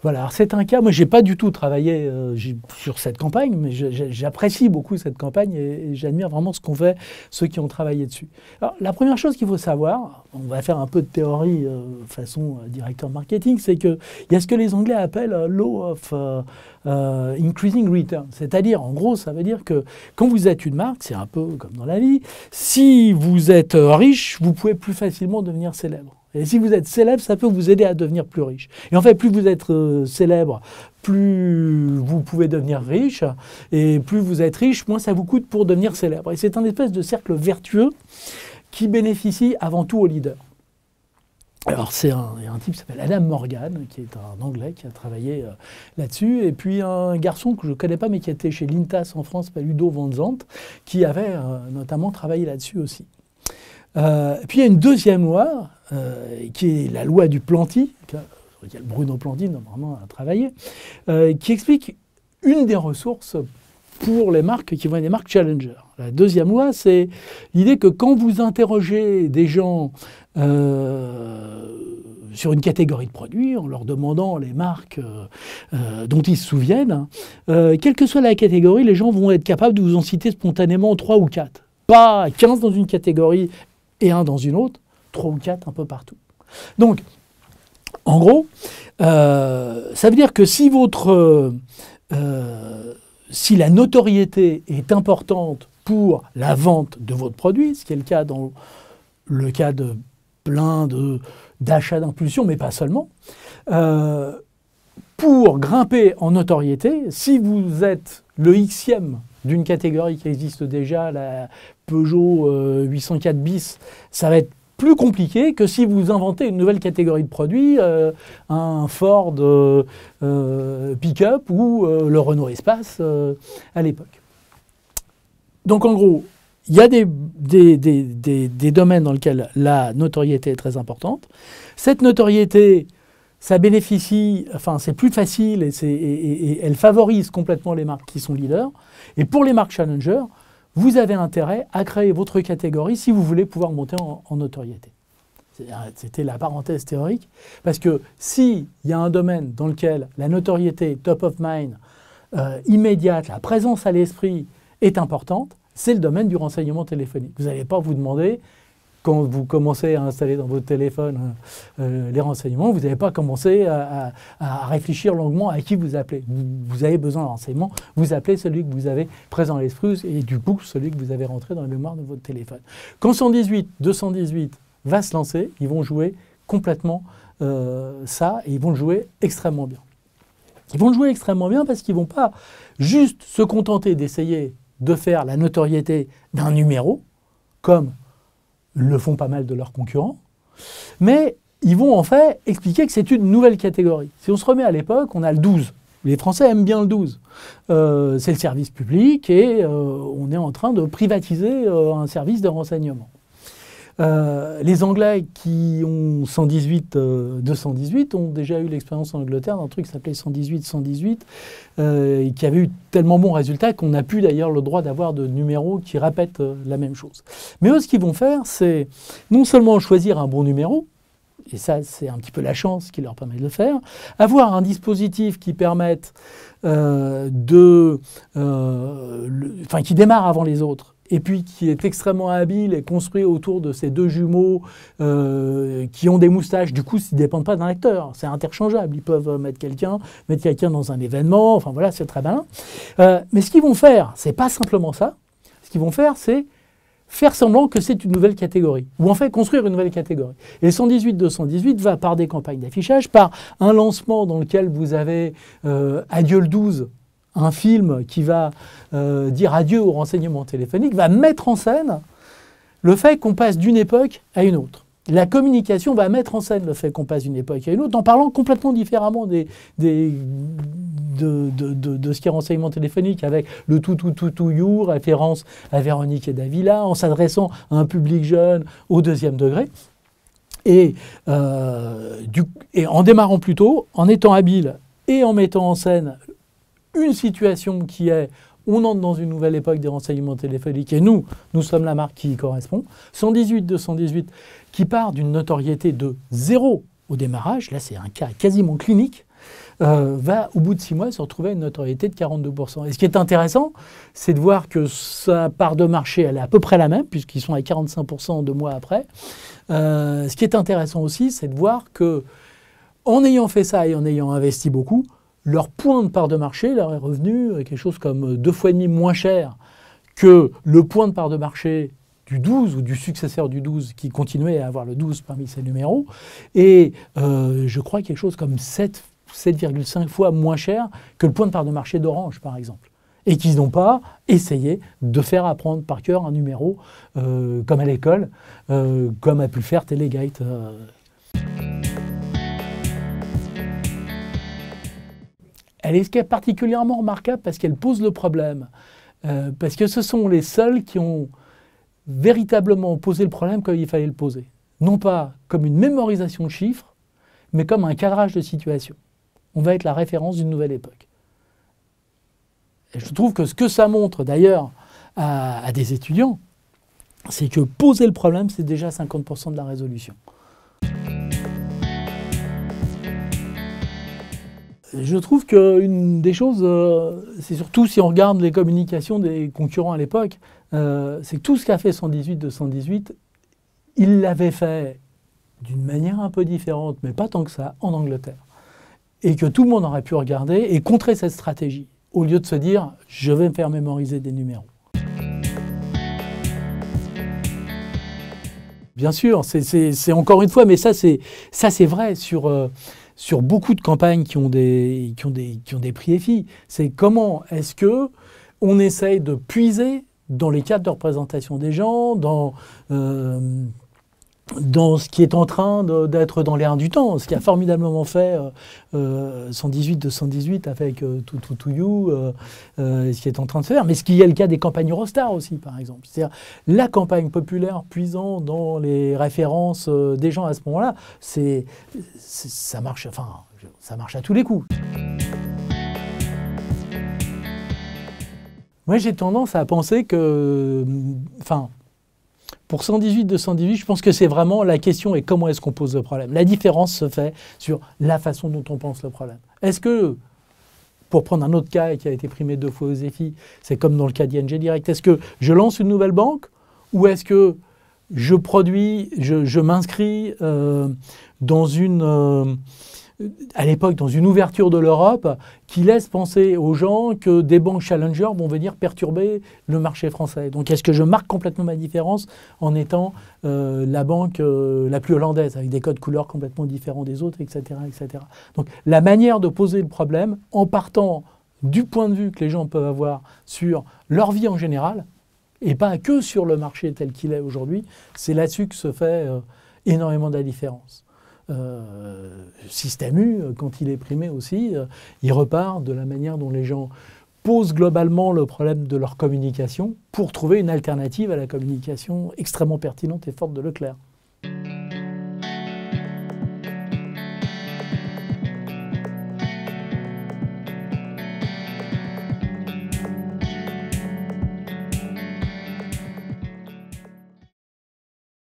Voilà, alors c'est un cas, moi j'ai pas du tout travaillé sur cette campagne, mais j'apprécie beaucoup cette campagne et j'admire vraiment ce qu'ont fait ceux qui ont travaillé dessus. Alors la première chose qu'il faut savoir, on va faire un peu de théorie façon directeur marketing, c'est qu'il y a ce que les Anglais appellent law of increasing return. C'est-à-dire, en gros, ça veut dire que quand vous êtes une marque, c'est un peu comme dans la vie, si vous êtes riche, vous pouvez plus facilement devenir célèbre. Et si vous êtes célèbre, ça peut vous aider à devenir plus riche. Et en fait, plus vous êtes célèbre, plus vous pouvez devenir riche. Et plus vous êtes riche, moins ça vous coûte pour devenir célèbre. Et c'est un espèce de cercle vertueux qui bénéficie avant tout aux leaders. Alors, il y a un type qui s'appelle Adam Morgan, qui est un Anglais qui a travaillé là-dessus. Et puis, un garçon que je ne connais pas, mais qui était chez l'INTAS en France, s'appelle Udo Van Zandt, qui avait notamment travaillé là-dessus aussi. Puis il y a une deuxième loi, qui est la loi du Planty, sur laquelle Bruno Planty normalement a travaillé, qui explique une des ressources pour les marques qui vont être des marques challenger. La deuxième loi, c'est l'idée que quand vous interrogez des gens sur une catégorie de produits, en leur demandant les marques dont ils se souviennent, quelle que soit la catégorie, les gens vont être capables de vous en citer spontanément 3 ou 4. Pas 15 dans une catégorie et 1 dans une autre, 3 ou 4 un peu partout. Donc, en gros, ça veut dire que si si la notoriété est importante pour la vente de votre produit, ce qui est le cas dans le cas de plein d'achats d'impulsion, mais pas seulement, pour grimper en notoriété, si vous êtes le Xème d'une catégorie qui existe déjà, la Peugeot 804 bis, ça va être plus compliqué que si vous inventez une nouvelle catégorie de produits, un Ford pick-up ou le Renault Espace à l'époque. Donc en gros, il y a des domaines dans lesquels la notoriété est très importante. Cette notoriété, ça bénéficie, enfin c'est plus facile et elle favorise complètement les marques qui sont leaders. Et pour les marques challenger, vous avez intérêt à créer votre catégorie si vous voulez pouvoir monter en notoriété. C'était la parenthèse théorique, parce que s'il y a un domaine dans lequel la notoriété top of mind, immédiate, la présence à l'esprit est importante, c'est le domaine du renseignement téléphonique. Vous n'allez pas vous demander, quand vous commencez à installer dans votre téléphone les renseignements, vous n'allez pas commencer à réfléchir longuement à qui vous appelez. Vous avez besoin de renseignements, vous appelez celui que vous avez présent à l'esprit et du coup celui que vous avez rentré dans la mémoire de votre téléphone. Quand 118, 218 va se lancer, ils vont jouer complètement ça et ils vont le jouer extrêmement bien. Ils vont le jouer extrêmement bien parce qu'ils ne vont pas juste se contenter d'essayer de faire la notoriété d'un numéro, comme le font pas mal de leurs concurrents, mais ils vont en fait expliquer que c'est une nouvelle catégorie. Si on se remet à l'époque, on a le 12. Les Français aiment bien le 12. C'est le service public et on est en train de privatiser un service de renseignement. Les Anglais qui ont 118, 218 ont déjà eu l'expérience en Angleterre d'un truc qui s'appelait 118-118 et qui avait eu tellement bon résultat qu'on n'a plus d'ailleurs le droit d'avoir de numéros qui répètent la même chose. Mais eux, ce qu'ils vont faire, c'est non seulement choisir un bon numéro, et ça c'est un petit peu la chance qui leur permet de le faire, avoir un dispositif qui permette qui démarre avant les autres, et puis qui est extrêmement habile et construit autour de ces deux jumeaux qui ont des moustaches. Du coup, ils ne dépendent pas d'un acteur, c'est interchangeable. Ils peuvent mettre quelqu'un dans un événement, enfin voilà, c'est très malin. Mais ce qu'ils vont faire, c'est pas simplement ça. Ce qu'ils vont faire, c'est faire semblant que c'est une nouvelle catégorie, ou en fait construire une nouvelle catégorie. Et 118-218 va par des campagnes d'affichage, par un lancement dans lequel vous avez Adieu le 12, un film qui va dire adieu au renseignement téléphonique, va mettre en scène le fait qu'on passe d'une époque à une autre. La communication va mettre en scène le fait qu'on passe d'une époque à une autre en parlant complètement différemment de ce qui est renseignement téléphonique, avec le tout you, référence à Véronique et Davila, en s'adressant à un public jeune au deuxième degré. Et en démarrant plus tôt, en étant habile et en mettant en scène une situation qui est on entre dans une nouvelle époque des renseignements téléphoniques et nous sommes la marque qui y correspond. 118-218 qui part d'une notoriété de 0 au démarrage, là c'est un cas quasiment clinique, va, au bout de 6 mois, se retrouver à une notoriété de 42%. Et ce qui est intéressant, c'est de voir que sa part de marché, elle est à peu près la même, puisqu'ils sont à 45% 2 mois après. Ce qui est intéressant aussi, c'est de voir que, en ayant fait ça et en ayant investi beaucoup, leur point de part de marché leur est revenu quelque chose comme 2,5 fois moins cher que le point de part de marché du 12 ou du successeur du 12 qui continuait à avoir le 12 parmi ses numéros. Et je crois quelque chose comme 7,5 fois moins cher que le point de part de marché d'Orange, par exemple. Et qu'ils n'ont pas essayé de faire apprendre par cœur un numéro comme à l'école, comme a pu le faire Telegate. Elle est particulièrement remarquable parce qu'elle pose le problème. Parce que ce sont les seuls qui ont véritablement posé le problème comme il fallait le poser. Non pas comme une mémorisation de chiffres, mais comme un cadrage de situation. On va être la référence d'une nouvelle époque. Et je trouve que ce que ça montre d'ailleurs à des étudiants, c'est que poser le problème, c'est déjà 50% de la résolution. Je trouve qu'une des choses, c'est surtout si on regarde les communications des concurrents à l'époque, c'est que tout ce qu'a fait 118-218, il l'avait fait d'une manière un peu différente, mais pas tant que ça, en Angleterre. Et que tout le monde aurait pu regarder et contrer cette stratégie, au lieu de se dire « je vais me faire mémoriser des numéros ». Bien sûr, c'est encore une fois, mais ça c'est vrai sur beaucoup de campagnes qui ont des prix EFI. C'est comment est-ce qu'on essaye de puiser dans les cadres de représentation des gens, dans ce qui est en train d'être dans l'air du temps, ce qui a formidablement fait 118-218 avec To You, ce qui est en train de se faire, mais ce qui est le cas des campagnes Eurostar aussi, par exemple. C'est-à-dire la campagne populaire puisant dans les références des gens à ce moment-là, ça marche à tous les coups. Moi, j'ai tendance à penser que, pour 118-218, je pense que c'est vraiment la question et comment est-ce qu'on pose le problème. La différence se fait sur la façon dont on pense le problème. Est-ce que, pour prendre un autre cas qui a été primé 2 fois aux EFI, c'est comme dans le cas d'ING Direct, est-ce que je lance une nouvelle banque ou est-ce que je m'inscris à l'époque dans une ouverture de l'Europe qui laisse penser aux gens que des banques challenger vont venir perturber le marché français. Donc est-ce que je marque complètement ma différence en étant la banque la plus hollandaise, avec des codes couleurs complètement différents des autres, etc., etc. Donc la manière de poser le problème en partant du point de vue que les gens peuvent avoir sur leur vie en général, et pas que sur le marché tel qu'il est aujourd'hui, c'est là-dessus que se fait énormément de la différence. Système U, quand il est primé aussi, il repart de la manière dont les gens posent globalement le problème de leur communication pour trouver une alternative à la communication extrêmement pertinente et forte de Leclerc.